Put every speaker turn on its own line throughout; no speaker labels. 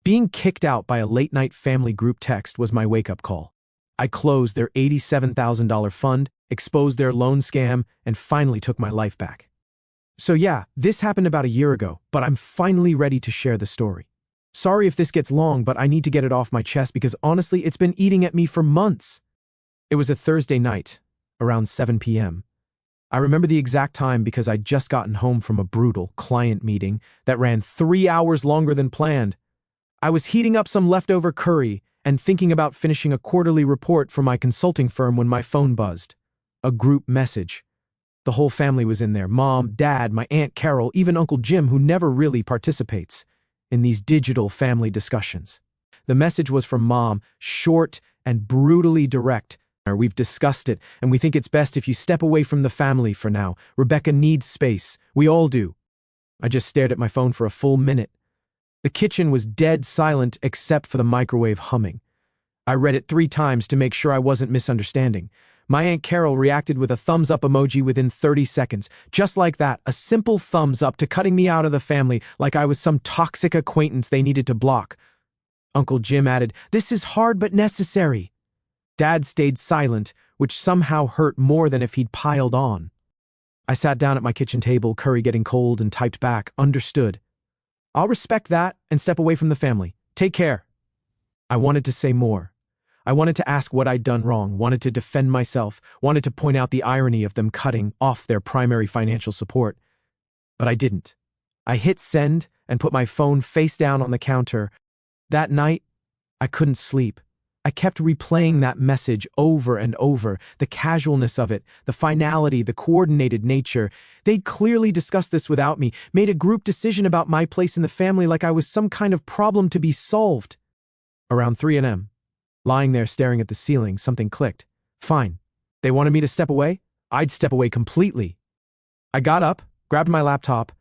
Being kicked out by a late-night family group text was my wake-up call. I closed their $87,000 fund, exposed their loan scam, and finally took my life back. So yeah, this happened about a year ago, but I'm finally ready to share the story. Sorry if this gets long, but I need to get it off my chest because honestly, it's been eating at me for months. It was a Thursday night, around 7 p.m. I remember the exact time because I'd just gotten home from a brutal client meeting that ran 3 hours longer than planned. I was heating up some leftover curry and thinking about finishing a quarterly report for my consulting firm when my phone buzzed. A group message. The whole family was in there. Mom, Dad, my Aunt Carol, even Uncle Jim, who never really participates in these digital family discussions. The message was from Mom, short and brutally direct. We've discussed it, and we think it's best if you step away from the family for now. Rebecca needs space. We all do. I just stared at my phone for a full minute. The kitchen was dead silent except for the microwave humming. I read it 3 times to make sure I wasn't misunderstanding. My Aunt Carol reacted with a thumbs up emoji within 30 seconds. Just like that, a simple thumbs up to cutting me out of the family like I was some toxic acquaintance they needed to block. Uncle Jim added, "This is hard but necessary." Dad stayed silent, which somehow hurt more than if he'd piled on. I sat down at my kitchen table, curry getting cold, and typed back, "Understood. I'll respect that and step away from the family. Take care." I wanted to say more. I wanted to ask what I'd done wrong, wanted to defend myself, wanted to point out the irony of them cutting off their primary financial support. But I didn't. I hit send and put my phone face down on the counter. That night, I couldn't sleep. I kept replaying that message over and over, the casualness of it, the finality, the coordinated nature. They'd clearly discussed this without me, made a group decision about my place in the family like I was some kind of problem to be solved. Around 3 a.m., lying there staring at the ceiling, something clicked. Fine. They wanted me to step away? I'd step away completely. I got up, grabbed my laptop,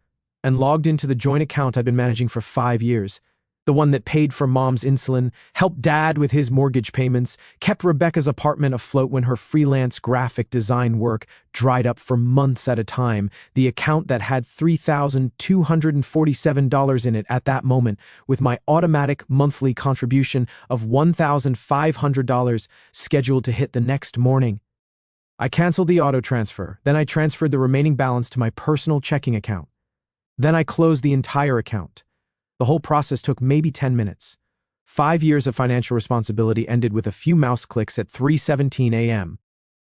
and logged into the joint account I'd been managing for 5 years. The one that paid for Mom's insulin, helped Dad with his mortgage payments, kept Rebecca's apartment afloat when her freelance graphic design work dried up for months at a time, the account that had $3,247 in it at that moment, with my automatic monthly contribution of $1,500 scheduled to hit the next morning. I canceled the auto transfer, then I transferred the remaining balance to my personal checking account. Then I closed the entire account. The whole process took maybe 10 minutes. 5 years of financial responsibility ended with a few mouse clicks at 3:17 a.m.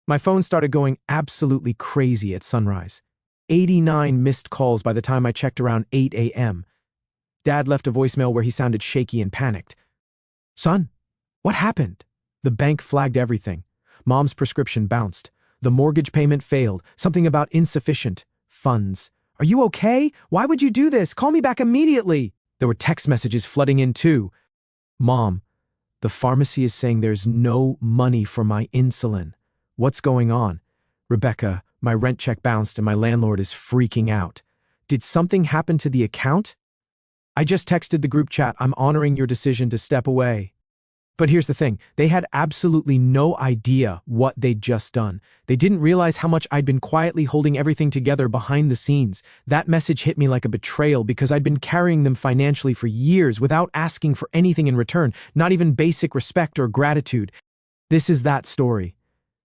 My phone started going absolutely crazy at sunrise. 89 missed calls by the time I checked around 8 a.m. Dad left a voicemail where he sounded shaky and panicked. "Son, what happened?" The bank flagged everything. Mom's prescription bounced. The mortgage payment failed. Something about insufficient funds. "Are you okay? Why would you do this? Call me back immediately." There were text messages flooding in too. "Mom, the pharmacy is saying there's no money for my insulin. What's going on? Rebecca, my rent check bounced and my landlord is freaking out. Did something happen to the account? I just texted the group chat, I'm honoring your decision to step away." But here's the thing, they had absolutely no idea what they'd just done. They didn't realize how much I'd been quietly holding everything together behind the scenes. That message hit me like a betrayal because I'd been carrying them financially for years without asking for anything in return, not even basic respect or gratitude. This is that story.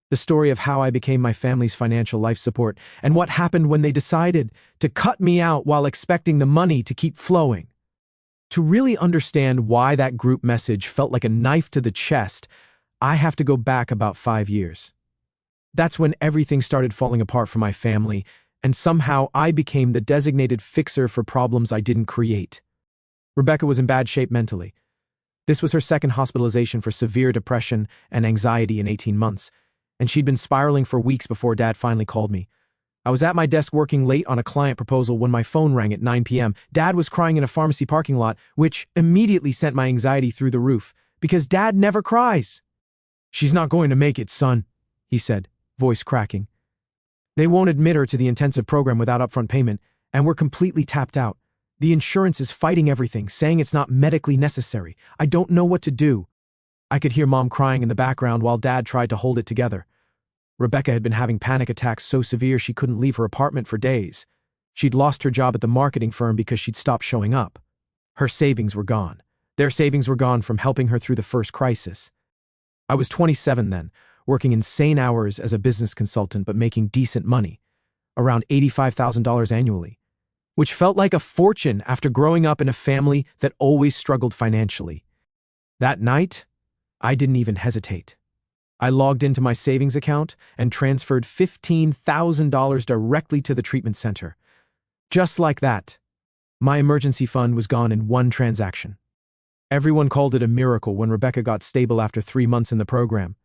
The story of how I became my family's financial life support and what happened when they decided to cut me out while expecting the money to keep flowing. To really understand why that group message felt like a knife to the chest, I have to go back about 5 years. That's when everything started falling apart for my family, and somehow I became the designated fixer for problems I didn't create. Rebecca was in bad shape mentally. This was her second hospitalization for severe depression and anxiety in 18 months, and she'd been spiraling for weeks before Dad finally called me. I was at my desk working late on a client proposal when my phone rang at 9 p.m. Dad was crying in a pharmacy parking lot, which immediately sent my anxiety through the roof, because Dad never cries. "She's not going to make it, son," he said, voice cracking. "They won't admit her to the intensive program without upfront payment, and we're completely tapped out. The insurance is fighting everything, saying it's not medically necessary. I don't know what to do." I could hear Mom crying in the background while Dad tried to hold it together. Rebecca had been having panic attacks so severe she couldn't leave her apartment for days. She'd lost her job at the marketing firm because she'd stopped showing up. Her savings were gone. Their savings were gone from helping her through the first crisis. I was 27 then, working insane hours as a business consultant but making decent money, around $85,000 annually, which felt like a fortune after growing up in a family that always struggled financially. That night, I didn't even hesitate. I logged into my savings account and transferred $15,000 directly to the treatment center. Just like that, my emergency fund was gone in one transaction. Everyone called it a miracle when Rebecca got stable after 3 months in the program.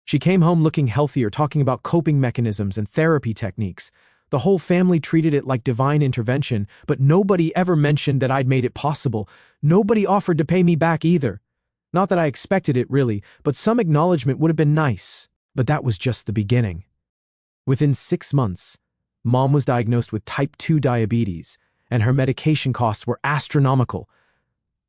She came home looking healthier, talking about coping mechanisms and therapy techniques. The whole family treated it like divine intervention, but nobody ever mentioned that I'd made it possible. Nobody offered to pay me back either. Not that I expected it really, but some acknowledgement would have been nice. But that was just the beginning. Within 6 months, Mom was diagnosed with type 2 diabetes, and her medication costs were astronomical.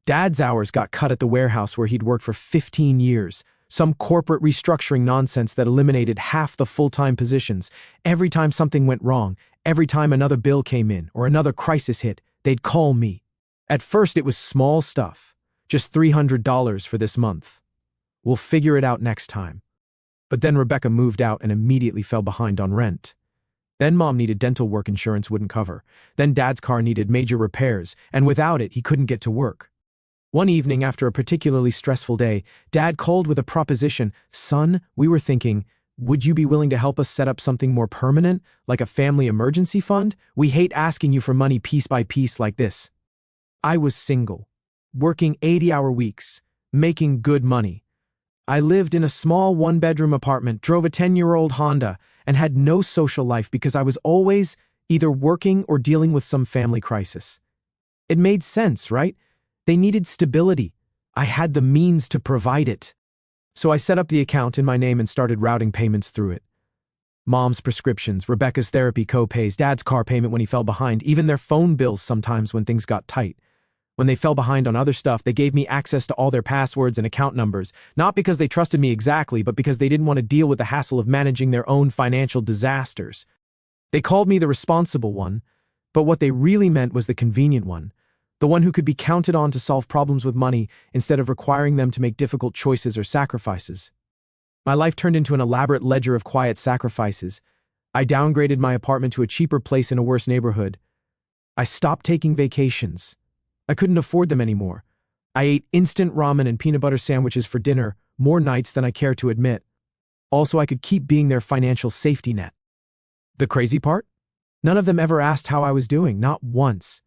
Dad's hours got cut at the warehouse where he'd worked for 15 years, some corporate restructuring nonsense that eliminated half the full-time positions. Every time something went wrong, every time another bill came in or another crisis hit, they'd call me. At first it was small stuff, just $300 for this month. We'll figure it out next time. But then Rebecca moved out and immediately fell behind on rent. Then Mom needed dental work insurance wouldn't cover. Then Dad's car needed major repairs, and without it, he couldn't get to work. One evening, after a particularly stressful day, Dad called with a proposition. "Son, we were thinking, would you be willing to help us set up something more permanent, like a family emergency fund? We hate asking you for money piece by piece like this." I was single, working 80-hour weeks, making good money. I lived in a small one-bedroom apartment, drove a 10-year-old Honda, and had no social life because I was always either working or dealing with some family crisis. It made sense, right? They needed stability. I had the means to provide it. So I set up the account in my name and started routing payments through it. Mom's prescriptions, Rebecca's therapy co-pays, Dad's car payment when he fell behind, even their phone bills sometimes when things got tight. When they fell behind on other stuff, they gave me access to all their passwords and account numbers, not because they trusted me exactly, but because they didn't want to deal with the hassle of managing their own financial disasters. They called me the responsible one, but what they really meant was the convenient one. The one who could be counted on to solve problems with money instead of requiring them to make difficult choices or sacrifices. My life turned into an elaborate ledger of quiet sacrifices. I downgraded my apartment to a cheaper place in a worse neighborhood. I stopped taking vacations. I couldn't afford them anymore. I ate instant ramen and peanut butter sandwiches for dinner, more nights than I care to admit. Also, I could keep being their financial safety net. The crazy part? None of them ever asked how I was doing, not once.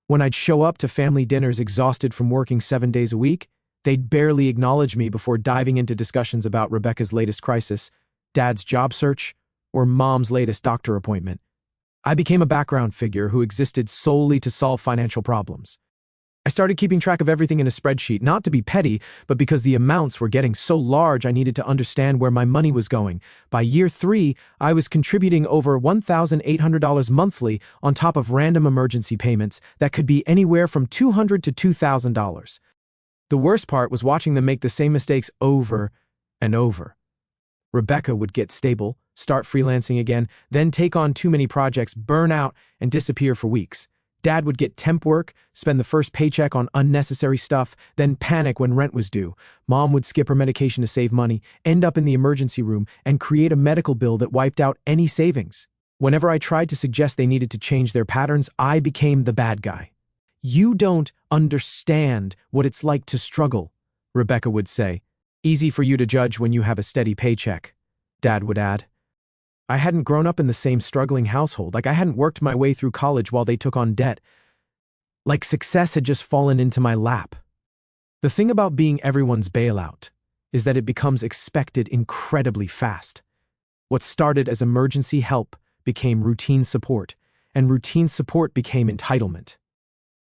When I'd show up to family dinners exhausted from working 7 days a week, they'd barely acknowledge me before diving into discussions about Rebecca's latest crisis, Dad's job search, or Mom's latest doctor appointment. I became a background figure who existed solely to solve financial problems. I started keeping track of everything in a spreadsheet, not to be petty, but because the amounts were getting so large I needed to understand where my money was going. By year 3, I was contributing over $1,800 monthly on top of random emergency payments that could be anywhere from $200 to $2,000. The worst part was watching them make the same mistakes over and over. Rebecca would get stable, start freelancing again, then take on too many projects, burn out, and disappear for weeks. Dad would get temp work, spend the first paycheck on unnecessary stuff, then panic when rent was due. Mom would skip her medication to save money, end up in the emergency room, and create a medical bill that wiped out any savings. Whenever I tried to suggest they needed to change their patterns, I became the bad guy. "You don't understand what it's like to struggle," Rebecca would say. "Easy for you to judge when you have a steady paycheck," Dad would add. I hadn't grown up in the same struggling household, like I hadn't worked my way through college while they took on debt. Like success had just fallen into my lap. The thing about being everyone's bailout is that it becomes expected incredibly fast. What started as emergency help became routine support, and routine support became entitlement.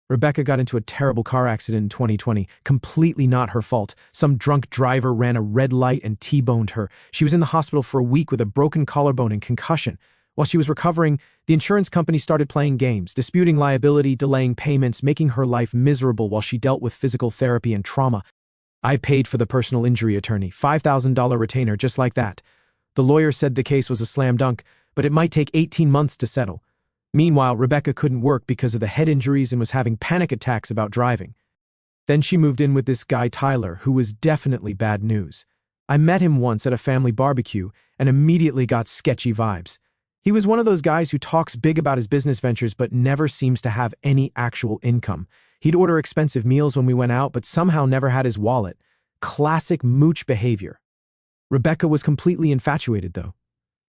Rebecca got into a terrible car accident in 2020, completely not her fault. Some drunk driver ran a red light and T-boned her. She was in the hospital for a week with a broken collarbone and concussion. While she was recovering, the insurance company started playing games, disputing liability, delaying payments, making her life miserable while she dealt with physical therapy and trauma. I paid for the personal injury attorney, $5,000 retainer, just like that. The lawyer said the case was a slam dunk, but it might take 18 months to settle. Meanwhile, Rebecca couldn't work because of the head injuries and was having panic attacks about driving. Then she moved in with this guy Tyler, who was definitely bad news. I met him once at a family barbecue and immediately got sketchy vibes. He was one of those guys who talks big about his business ventures but never seems to have any actual income. He'd order expensive meals when we went out but somehow never had his wallet. Classic mooch behavior. Rebecca was completely infatuated, though.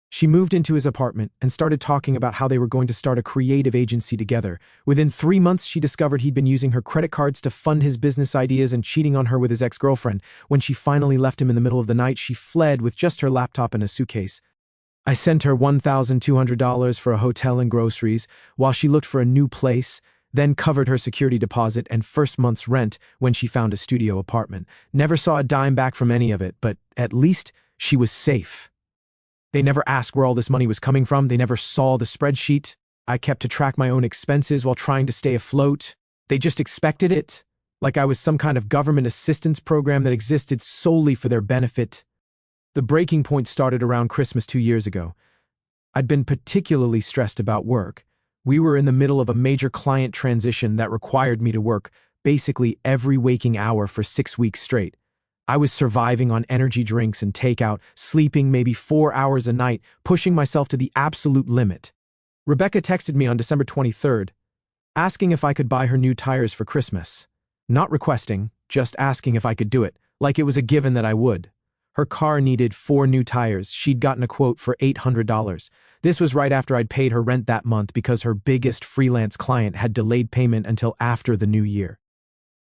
She moved into his apartment and started talking about how they were going to start a creative agency together. Within 3 months, she discovered he'd been using her credit cards to fund his business ideas and cheating on her with his ex-girlfriend. When she finally left him in the middle of the night, she fled with just her laptop and a suitcase. I sent her $1,200 for a hotel and groceries while she looked for a new place, then covered her security deposit and first month's rent when she found a studio apartment. Never saw a dime back from any of it, but at least she was safe. They never asked where all this money was coming from. They never saw the spreadsheet. I kept to track my own expenses while trying to stay afloat. They just expected it, like I was some kind of government assistance program that existed solely for their benefit. The breaking point started around Christmas 2 years ago. I'd been particularly stressed about work. We were in the middle of a major client transition that required me to work basically every waking hour for 6 weeks straight. I was surviving on energy drinks and takeout, sleeping maybe 4 hours a night, pushing myself to the absolute limit. Rebecca texted me on December 23rd, asking if I could buy her new tires for Christmas. Not requesting, just asking if I could do it, like it was a given that I would. Her car needed 4 new tires. She'd gotten a quote for $800. This was right after I'd paid her rent that month because her biggest freelance client had delayed payment until after the new year.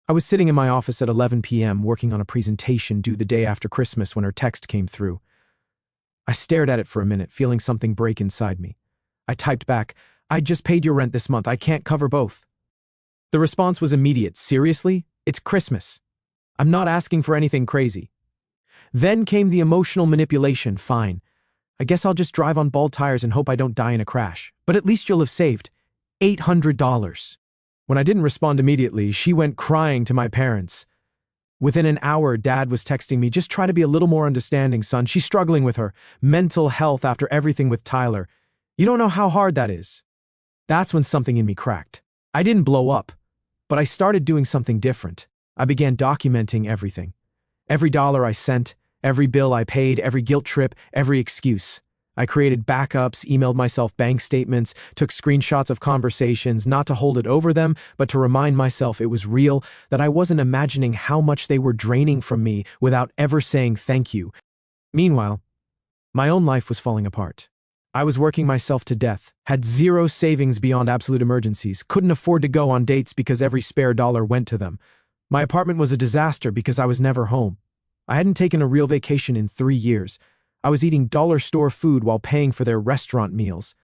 I was sitting in my office at 11 p.m. working on a presentation due the day after Christmas when her text came through. I stared at it for a minute, feeling something break inside me. I typed back, "I just paid your rent this month. I can't cover both." The response was immediate. "Seriously? It's Christmas. I'm not asking for anything crazy." Then came the emotional manipulation. "Fine. I guess I'll just drive on bald tires and hope I don't die in a crash. But at least you'll have saved $800. When I didn't respond immediately, she went crying to my parents. Within an hour, Dad was texting me, "Just try to be a little more understanding, son. She's struggling with her mental health after everything with Tyler. You don't know how hard that is." That's when something in me cracked. I didn't blow up, but I started doing something different. I began documenting everything. Every dollar I sent, every bill I paid, every guilt trip, every excuse. I created backups, emailed myself bank statements, took screenshots of conversations, not to hold it over them, but to remind myself it was real, that I wasn't imagining how much they were draining from me without ever saying thank you. Meanwhile, my own life was falling apart. I was working myself to death, had zero savings beyond absolute emergencies, couldn't afford to go on dates because every spare dollar went to them. My apartment was a disaster because I was never home. I hadn't taken a real vacation in 3 years. I was eating dollar store food while paying for their restaurant meals.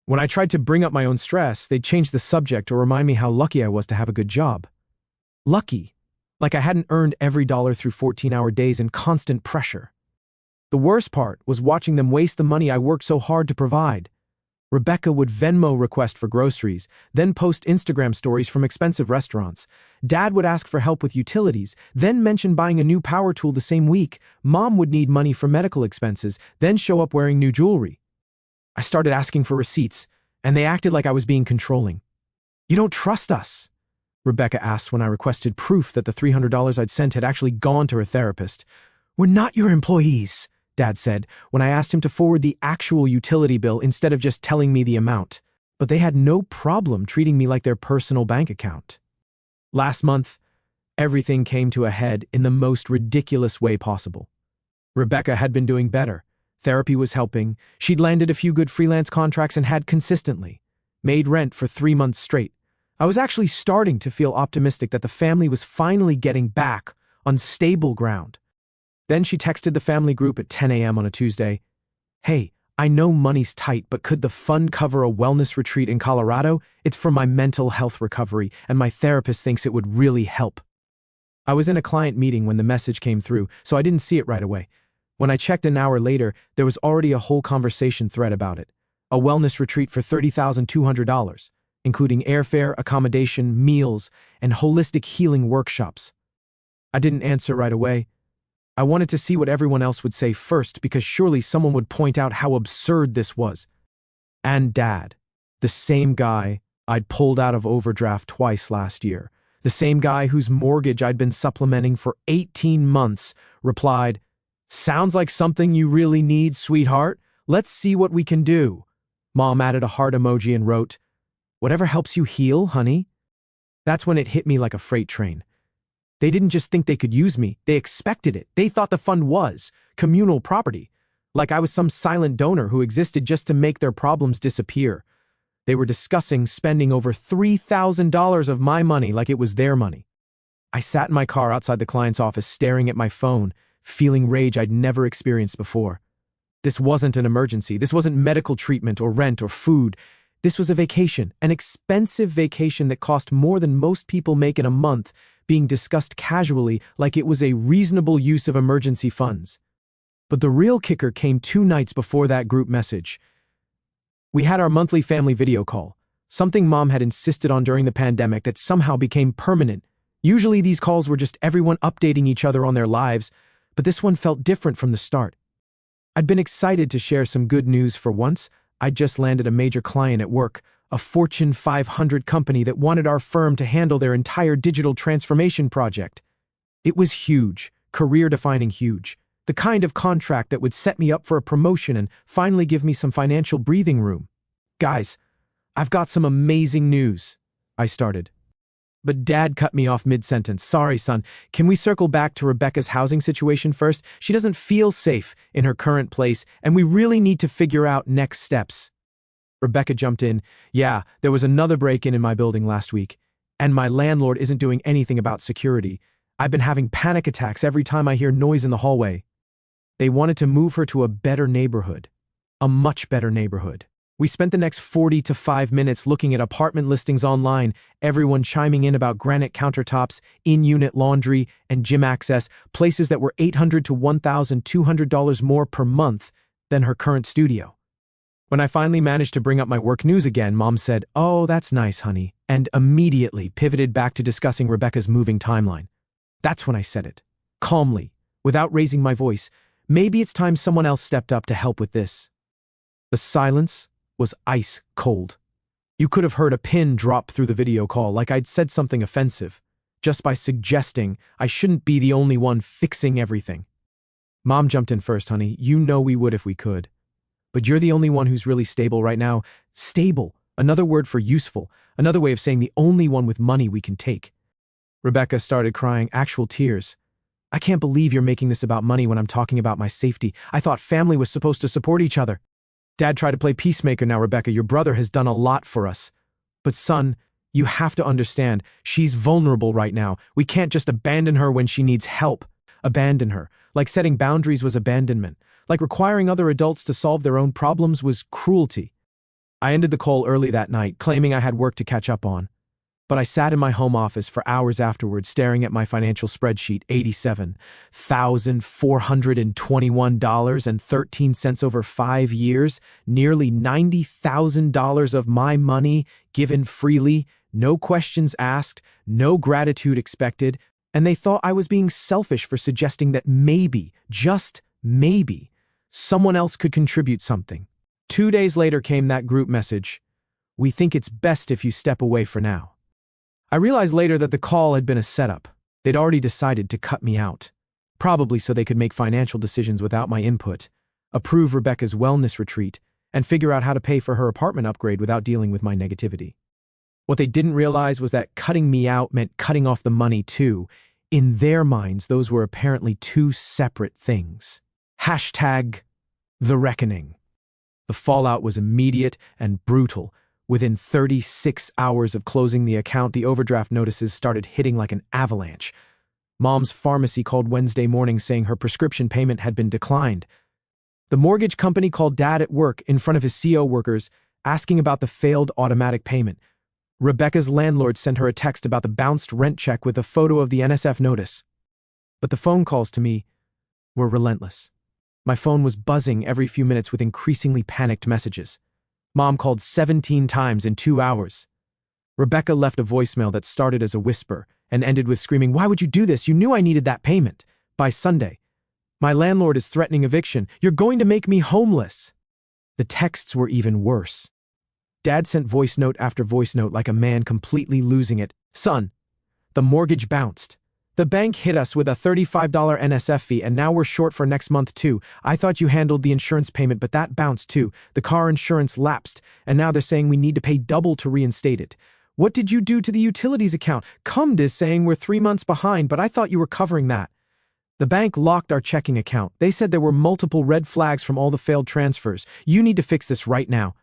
When I tried to bring up my own stress, they'd change the subject or remind me how lucky I was to have a good job. Lucky, like I hadn't earned every dollar through 14-hour days and constant pressure. The worst part was watching them waste the money I worked so hard to provide. Rebecca would Venmo request for groceries, then post Instagram stories from expensive restaurants. Dad would ask for help with utilities, then mention buying a new power tool the same week. Mom would need money for medical expenses, then show up wearing new jewelry. I started asking for receipts, and they acted like I was being controlling. "You don't trust us?" Rebecca asked when I requested proof that the $300 I'd sent had actually gone to her therapist. "We're not your employees," Dad said, when I asked him to forward the actual utility bill instead of just telling me the amount. But they had no problem treating me like their personal bank account. Last month, everything came to a head in the most ridiculous way possible. Rebecca had been doing better. Therapy was helping. She'd landed a few good freelance contracts and had consistently made rent for 3 months straight. I was actually starting to feel optimistic that the family was finally getting back on stable ground. Then she texted the family group at 10 a.m. on a Tuesday. "Hey, I know money's tight, but could the fund cover a wellness retreat in Colorado? It's for my mental health recovery, and my therapist thinks it would really help." I was in a client meeting when the message came through, so I didn't see it right away. When I checked an hour later, there was already a whole conversation thread about it. A wellness retreat for $30,200, including airfare, accommodation, meals, and holistic healing workshops. I didn't answer right away. I wanted to see what everyone else would say first because surely someone would point out how absurd this was. And Dad, the same guy I'd pulled out of overdraft twice last year, The same guy whose mortgage I'd been supplementing for 18 months replied, "Sounds like something you really need, sweetheart. Let's see what we can do." Mom added a heart emoji and wrote, "Whatever helps you heal, honey." That's when it hit me like a freight train. They didn't just think they could use me, they expected it. They thought the fund was communal property, like I was some silent donor who existed just to make their problems disappear. They were discussing spending over $3,000 of my money like it was their money. I sat in my car outside the client's office staring at my phone, feeling rage I'd never experienced before. This wasn't an emergency. This wasn't medical treatment or rent or food. This was a vacation, an expensive vacation that cost more than most people make in a month, being discussed casually like it was a reasonable use of emergency funds. But the real kicker came 2 nights before that group message. We had our monthly family video call, something Mom had insisted on during the pandemic that somehow became permanent. Usually these calls were just everyone updating each other on their lives, but this one felt different from the start. I'd been excited to share some good news for once. I'd just landed a major client at work, a Fortune 500 company that wanted our firm to handle their entire digital transformation project. It was huge, career-defining huge, the kind of contract that would set me up for a promotion and finally give me some financial breathing room. "Guys, I've got some amazing news," I started. But Dad cut me off mid-sentence. "Sorry, son, can we circle back to Rebecca's housing situation first? She doesn't feel safe in her current place, and we really need to figure out next steps." Rebecca jumped in. "Yeah, there was another break-in in my building last week, and my landlord isn't doing anything about security. I've been having panic attacks every time I hear noise in the hallway." They wanted to move her to a better neighborhood, a much better neighborhood. We spent the next 45 minutes looking at apartment listings online, everyone chiming in about granite countertops, in-unit laundry, and gym access, places that were $800 to $1,200 more per month than her current studio. When I finally managed to bring up my work news again, Mom said, "Oh, that's nice, honey," and immediately pivoted back to discussing Rebecca's moving timeline. That's when I said it, calmly, without raising my voice. "Maybe it's time someone else stepped up to help with this." The silence was ice cold. You could have heard a pin drop through the video call, like I'd said something offensive, just by suggesting I shouldn't be the only one fixing everything. Mom jumped in first, "Honey, you know we would if we could. But you're the only one who's really stable right now." Stable, another word for useful, another way of saying the only one with money we can take. Rebecca started crying, actual tears. "I can't believe you're making this about money when I'm talking about my safety. I thought family was supposed to support each other." Dad tried to play peacemaker. "Now, Rebecca, your brother has done a lot for us. But son, you have to understand, she's vulnerable right now. We can't just abandon her when she needs help. Abandon her. Like setting boundaries was abandonment. Like requiring other adults to solve their own problems was cruelty." I ended the call early that night, claiming I had work to catch up on. But I sat in my home office for hours afterward, staring at my financial spreadsheet, $87,421.13 over 5 years, nearly $90,000 of my money given freely, no questions asked, no gratitude expected, and they thought I was being selfish for suggesting that maybe, just maybe, someone else could contribute something. 2 days later came that group message, "We think it's best if you step away for now." I realized later that the call had been a setup. They'd already decided to cut me out, probably so they could make financial decisions without my input, approve Rebecca's wellness retreat, and figure out how to pay for her apartment upgrade without dealing with my negativity. What they didn't realize was that cutting me out meant cutting off the money too. In their minds, those were apparently 2 separate things. #The reckoning. The fallout was immediate and brutal. Within 36 hours of closing the account, the overdraft notices started hitting like an avalanche. Mom's pharmacy called Wednesday morning saying her prescription payment had been declined. The mortgage company called Dad at work in front of his CO workers, asking about the failed automatic payment. Rebecca's landlord sent her a text about the bounced rent check with a photo of the NSF notice. But the phone calls to me were relentless. My phone was buzzing every few minutes with increasingly panicked messages. Mom called 17 times in 2 hours. Rebecca left a voicemail that started as a whisper and ended with screaming, "Why would you do this? You knew I needed that payment. By Sunday. My landlord is threatening eviction. You're going to make me homeless." The texts were even worse. Dad sent voice note after voice note like a man completely losing it. "Son, The mortgage bounced. The bank hit us with a $35 NSF fee, and now we're short for next month too. I thought you handled the insurance payment, but that bounced too. The car insurance lapsed, and now they're saying we need to pay double to reinstate it. What did you do to the utilities account? Cumd is saying we're 3 months behind, but I thought you were covering that. The bank locked our checking account. They said there were multiple red flags from all the failed transfers. You need to fix this right now.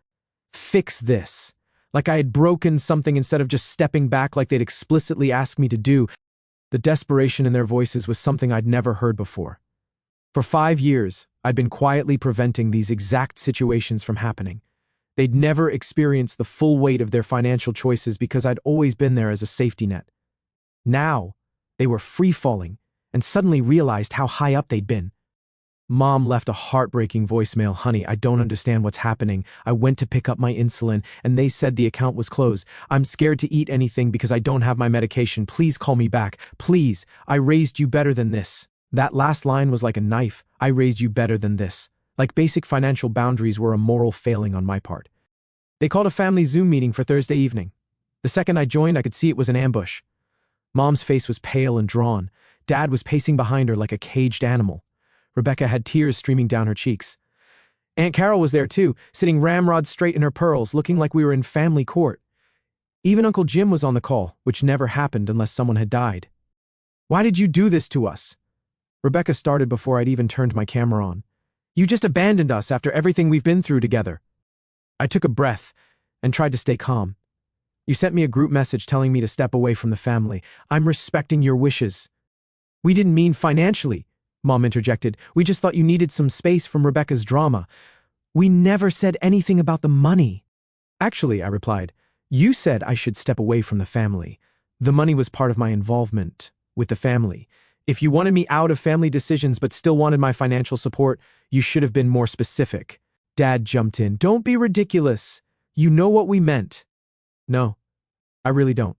Fix this. Like I had broken something instead of just stepping back like they'd explicitly asked me to do. The desperation in their voices was something I'd never heard before. For 5 years, I'd been quietly preventing these exact situations from happening. They'd never experienced the full weight of their financial choices because I'd always been there as a safety net. Now, they were free-falling and suddenly realized how high up they'd been. Mom left a heartbreaking voicemail. Honey, I don't understand what's happening. I went to pick up my insulin, and they said the account was closed. I'm scared to eat anything because I don't have my medication. Please call me back. Please, I raised you better than this. That last line was like a knife. I raised you better than this. Like basic financial boundaries were a moral failing on my part. They called a family Zoom meeting for Thursday evening. The second I joined, I could see it was an ambush. Mom's face was pale and drawn. Dad was pacing behind her like a caged animal. Rebecca had tears streaming down her cheeks. Aunt Carol was there too, sitting ramrod straight in her pearls, looking like we were in family court. Even Uncle Jim was on the call, which never happened unless someone had died. Why did you do this to us? Rebecca started before I'd even turned my camera on. You just abandoned us after everything we've been through together. I took a breath and tried to stay calm. You sent me a group message telling me to step away from the family. I'm respecting your wishes. We didn't mean financially, Mom interjected. We just thought you needed some space from Rebecca's drama. We never said anything about the money. Actually, I replied, you said I should step away from the family. The money was part of my involvement with the family. If you wanted me out of family decisions but still wanted my financial support, you should have been more specific. Dad jumped in. Don't be ridiculous. You know what we meant. No, I really don't.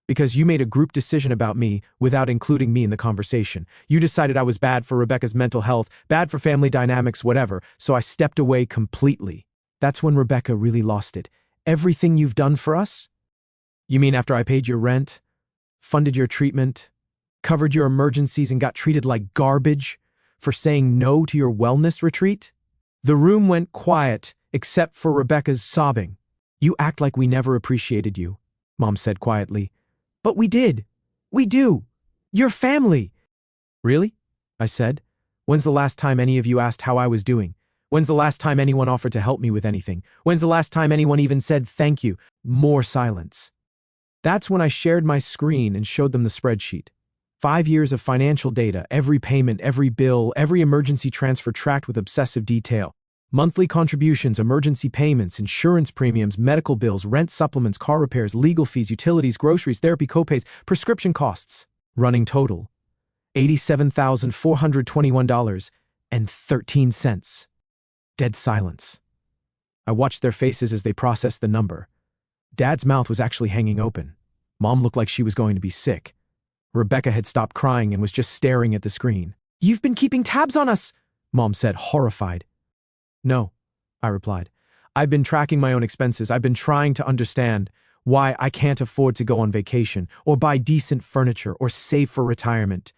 Because you made a group decision about me without including me in the conversation. You decided I was bad for Rebecca's mental health, bad for family dynamics, whatever, so I stepped away completely. That's when Rebecca really lost it. Everything you've done for us? You mean after I paid your rent, funded your treatment, covered your emergencies, and got treated like garbage for saying no to your wellness retreat? The room went quiet, except for Rebecca's sobbing. You act like we never appreciated you, Mom said quietly. But we did. We do. You're family. Really? I said. When's the last time any of you asked how I was doing? When's the last time anyone offered to help me with anything? When's the last time anyone even said thank you? More silence. That's when I shared my screen and showed them the spreadsheet. 5 years of financial data, every payment, every bill, every emergency transfer tracked with obsessive detail. Monthly contributions, emergency payments, insurance premiums, medical bills, rent supplements, car repairs, legal fees, utilities, groceries, therapy copays, prescription costs. Running total, $87,421.13. Dead silence. I watched their faces as they processed the number. Dad's mouth was actually hanging open. Mom looked like she was going to be sick. Rebecca had stopped crying and was just staring at the screen. You've been keeping tabs on us, Mom said, horrified. No, I replied. I've been tracking my own expenses. I've been trying to understand why I can't afford to go on vacation or buy decent furniture or save for retirement.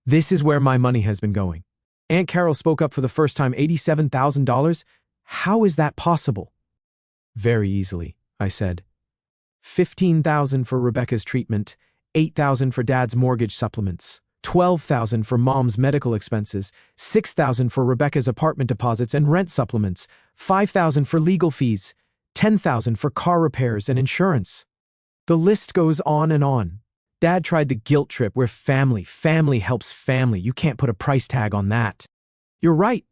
This is where my money has been going. Aunt Carol spoke up for the first time. $87,000? How is that possible? Very easily, I said. $15,000 for Rebecca's treatment, $8,000 for Dad's mortgage supplements, $12,000 for Mom's medical expenses, $6,000 for Rebecca's apartment deposits and rent supplements, $5,000 for legal fees, $10,000 for car repairs and insurance. The list goes on and on. Dad tried the guilt trip where family helps family. You can't put a price tag on that. You're right,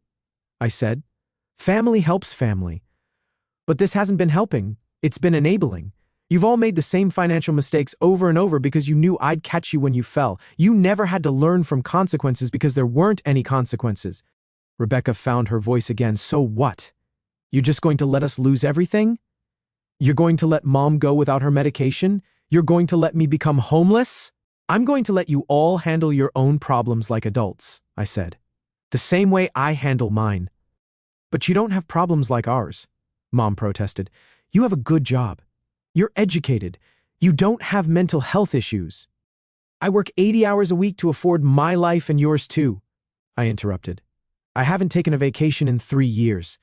I said. Family helps family. But this hasn't been helping. It's been enabling. You've all made the same financial mistakes over and over because you knew I'd catch you when you fell. You never had to learn from consequences because there weren't any consequences. Rebecca found her voice again. So what? You're just going to let us lose everything? You're going to let Mom go without her medication? You're going to let me become homeless? I'm going to let you all handle your own problems like adults, I said. The same way I handle mine. But you don't have problems like ours, Mom protested. You have a good job. You're educated. You don't have mental health issues. I work 80 hours a week to afford my life and yours too, I interrupted. I haven't taken a vacation in 3 years.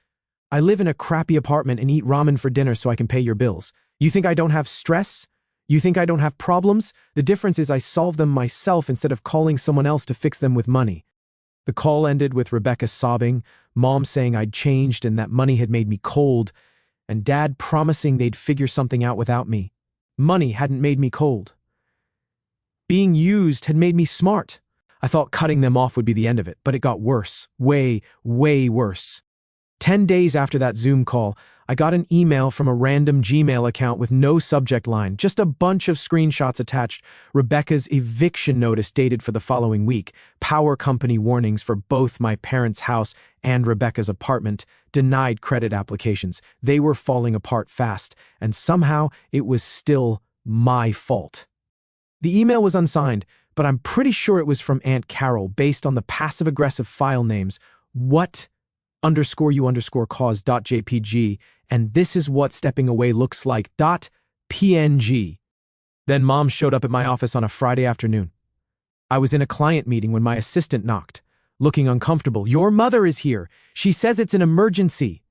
I live in a crappy apartment and eat ramen for dinner so I can pay your bills. You think I don't have stress? You think I don't have problems? The difference is I solve them myself instead of calling someone else to fix them with money. The call ended with Rebecca sobbing, Mom saying I'd changed and that money had made me cold, and Dad promising they'd figure something out without me. Money hadn't made me cold. Being used had made me smart. I thought cutting them off would be the end of it, but it got worse. Way, way worse. 10 days after that Zoom call, I got an email from a random Gmail account with no subject line, just a bunch of screenshots attached. Rebecca's eviction notice dated for the following week, power company warnings for both my parents' house and Rebecca's apartment, denied credit applications. They were falling apart fast, and somehow it was still my fault. The email was unsigned, but I'm pretty sure it was from Aunt Carol based on the passive-aggressive file names what_you_cause.jpg, and this is what stepping away looks like .png. Then Mom showed up at my office on a Friday afternoon. I was in a client meeting when my assistant knocked, looking uncomfortable. Your mother is here. She says it's an emergency.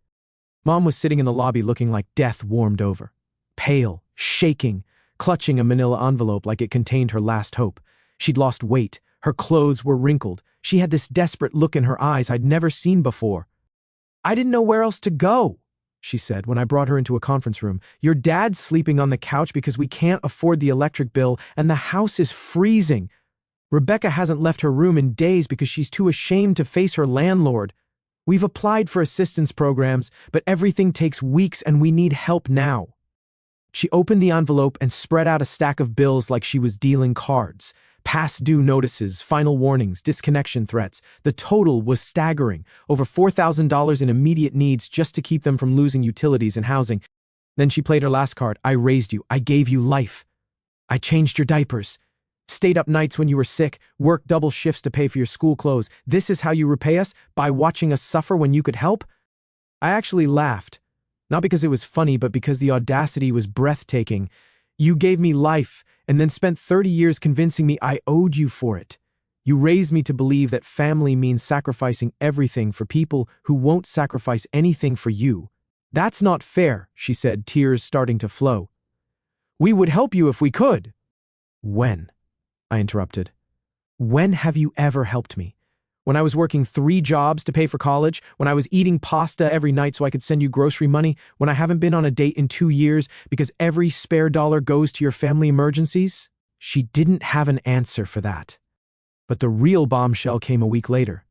Mom was sitting in the lobby looking like death warmed over, pale, shaking, clutching a manila envelope like it contained her last hope. She'd lost weight. Her clothes were wrinkled. She had this desperate look in her eyes I'd never seen before. I didn't know where else to go, she said when I brought her into a conference room. Your dad's sleeping on the couch because we can't afford the electric bill and the house is freezing. Rebecca hasn't left her room in days because she's too ashamed to face her landlord. We've applied for assistance programs, but everything takes weeks and we need help now. She opened the envelope and spread out a stack of bills like she was dealing cards. Past due notices, final warnings, disconnection threats. The total was staggering, over $4,000 in immediate needs just to keep them from losing utilities and housing. Then she played her last card. I raised you. I gave you life. I changed your diapers. Stayed up nights when you were sick, worked double shifts to pay for your school clothes. This is how you repay us? By watching us suffer when you could help? I actually laughed. Not because it was funny, but because the audacity was breathtaking. You gave me life, and then spent 30 years convincing me I owed you for it. You raised me to believe that family means sacrificing everything for people who won't sacrifice anything for you. That's not fair, she said, tears starting to flow. We would help you if we could. When? I interrupted. When have you ever helped me? When I was working 3 jobs to pay for college, when I was eating pasta every night so I could send you grocery money, when I haven't been on a date in 2 years because every spare dollar goes to your family emergencies? She didn't have an answer for that. But the real bombshell came a week later.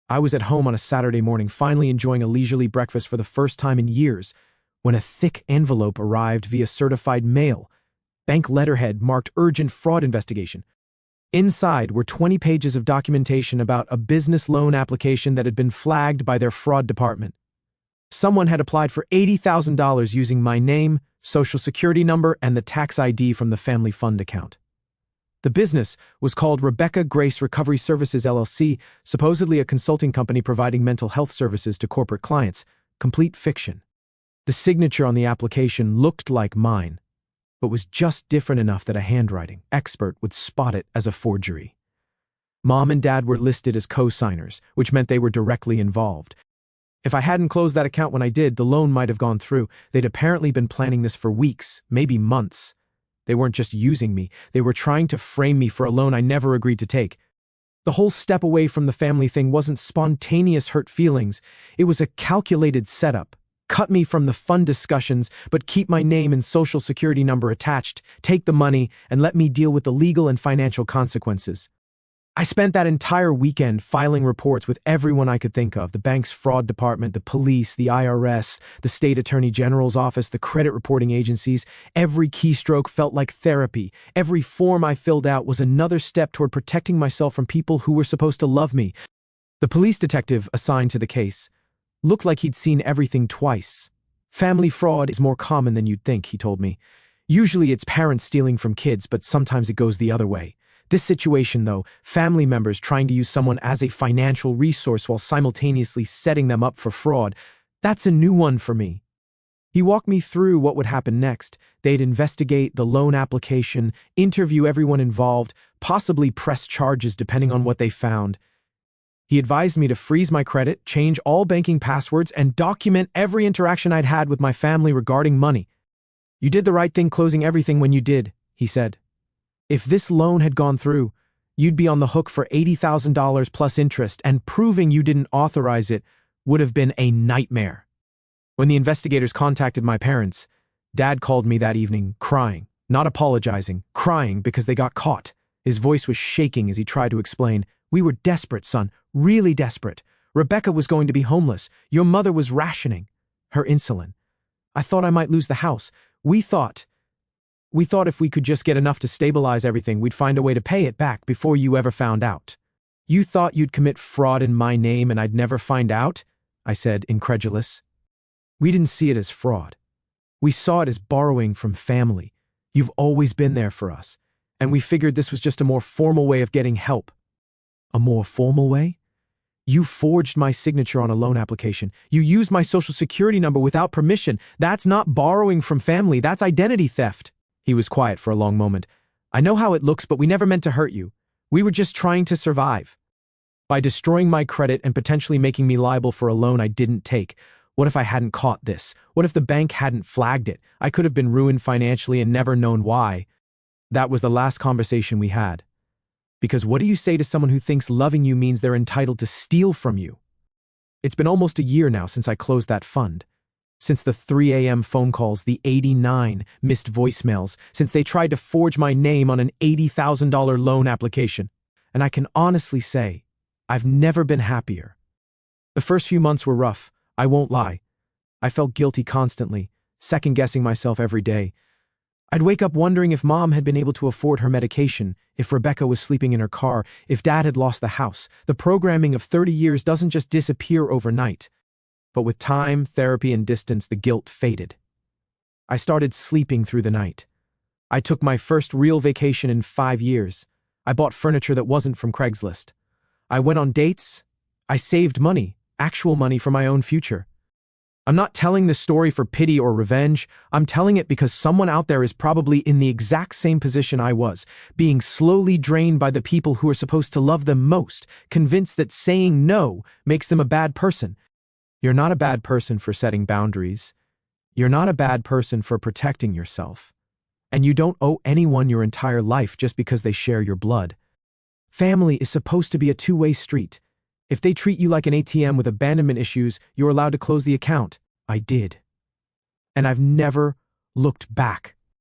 I was at home on a Saturday morning, finally enjoying a leisurely breakfast for the first time in years, when a thick envelope arrived via certified mail, bank letterhead marked urgent fraud investigation. Inside were 20 pages of documentation about a business loan application that had been flagged by their fraud department. Someone had applied for $80,000 using my name, social security number, and the tax ID from the family fund account. The business was called Rebecca Grace Recovery Services LLC, supposedly a consulting company providing mental health services to corporate clients. Complete fiction. The signature on the application looked like mine, but was just different enough that a handwriting expert would spot it as a forgery. Mom and Dad were listed as co-signers, which meant they were directly involved. If I hadn't closed that account when I did, the loan might have gone through. They'd apparently been planning this for weeks, maybe months. They weren't just using me, they were trying to frame me for a loan I never agreed to take. The whole step away from the family thing wasn't spontaneous hurt feelings, it was a calculated setup. Cut me from the fun discussions, but keep my name and social security number attached, take the money, and let me deal with the legal and financial consequences. I spent that entire weekend filing reports with everyone I could think of, the bank's fraud department, the police, the IRS, the state attorney general's office, the credit reporting agencies. Every keystroke felt like therapy. Every form I filled out was another step toward protecting myself from people who were supposed to love me. The police detective assigned to the case looked like he'd seen everything twice. Family fraud is more common than you'd think, he told me. Usually it's parents stealing from kids, but sometimes it goes the other way. This situation, though, family members trying to use someone as a financial resource while simultaneously setting them up for fraud, that's a new one for me. He walked me through what would happen next. They'd investigate the loan application, interview everyone involved, possibly press charges depending on what they found. He advised me to freeze my credit, change all banking passwords, and document every interaction I'd had with my family regarding money. "You did the right thing closing everything when you did," he said. "If this loan had gone through, you'd be on the hook for $80,000 plus interest, and proving you didn't authorize it would have been a nightmare." When the investigators contacted my parents, Dad called me that evening, crying, not apologizing, crying because they got caught. His voice was shaking as he tried to explain. "We were desperate, son, really desperate. Rebecca was going to be homeless. Your mother was rationing her insulin. I thought I might lose the house. We thought if we could just get enough to stabilize everything, we'd find a way to pay it back before you ever found out." "You thought you'd commit fraud in my name and I'd never find out?" I said, incredulous. "We didn't see it as fraud. We saw it as borrowing from family. You've always been there for us, and we figured this was just a more formal way of getting help." "A more formal way? You forged my signature on a loan application. You used my social security number without permission. That's not borrowing from family, that's identity theft." He was quiet for a long moment. "I know how it looks, but we never meant to hurt you. We were just trying to survive. By destroying my credit and potentially making me liable for a loan I didn't take. What if I hadn't caught this? What if the bank hadn't flagged it? I could have been ruined financially and never known why." That was the last conversation we had. Because what do you say to someone who thinks loving you means they're entitled to steal from you? It's been almost a year now since I closed that fund. Since the 3 a.m. phone calls, the 89 missed voicemails, since they tried to forge my name on an $80,000 loan application. And I can honestly say, I've never been happier. The first few months were rough, I won't lie. I felt guilty constantly, second-guessing myself every day. I'd wake up wondering if Mom had been able to afford her medication, if Rebecca was sleeping in her car, if Dad had lost the house. The programming of 30 years doesn't just disappear overnight. But with time, therapy, and distance, the guilt faded. I started sleeping through the night. I took my first real vacation in 5 years. I bought furniture that wasn't from Craigslist. I went on dates. I saved money, actual money for my own future. I'm not telling this story for pity or revenge. I'm telling it because someone out there is probably in the exact same position I was, being slowly drained by the people who are supposed to love them most, convinced that saying no makes them a bad person. You're not a bad person for setting boundaries. You're not a bad person for protecting yourself. And you don't owe anyone your entire life just because they share your blood. Family is supposed to be a two-way street. If they treat you like an ATM with abandonment issues, you're allowed to close the account. I did. And I've never looked back.